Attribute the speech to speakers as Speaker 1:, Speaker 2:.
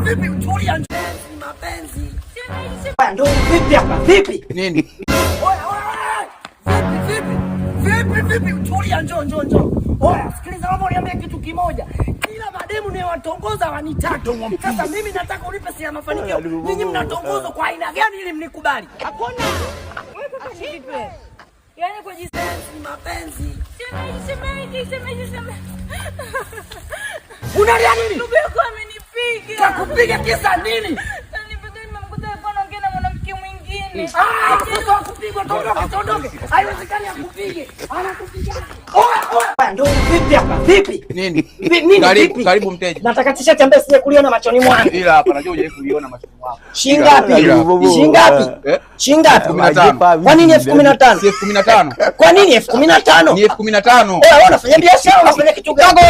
Speaker 1: Vipi tulia mapenzi. Ndio vipi hapa? Vipi?
Speaker 2: Nini?
Speaker 1: Vipi tulia, njoo. Oya, sikiliza mambo, niambie kitu kimoja. Kila mademu ni watongoza wanitaka. Sasa mimi nataka unipe siri ya mafanikio. Ninyi mnatongozwa kwa aina gani ili mnikubali?
Speaker 3: Hakuna. Wewe kaka vipi? Yaani kwa jinsi
Speaker 1: mapenzi.
Speaker 3: Shemeji.
Speaker 1: Unalia nini?
Speaker 3: Ndugu yako amenipiga.
Speaker 1: Kakupiga kisa nini? Sasa kupigwa tondoke. Haiwezekani akupige. Anakupiga. Oya, ndio vipi hapa? Vipi?
Speaker 2: Nini? Karibu mteja.
Speaker 1: Nataka t-shirt ambayo sije kuliona machoni mwangu.
Speaker 2: Ila hapa najua hujawahi kuliona machoni mwangu.
Speaker 1: Shingapi? Shingapi?
Speaker 2: 15.
Speaker 1: Kwa nini 15?
Speaker 2: 15.
Speaker 1: Kwa nini 15?
Speaker 2: Ni 15.
Speaker 1: Wewe unafanya biashara, unafanya kitu gani?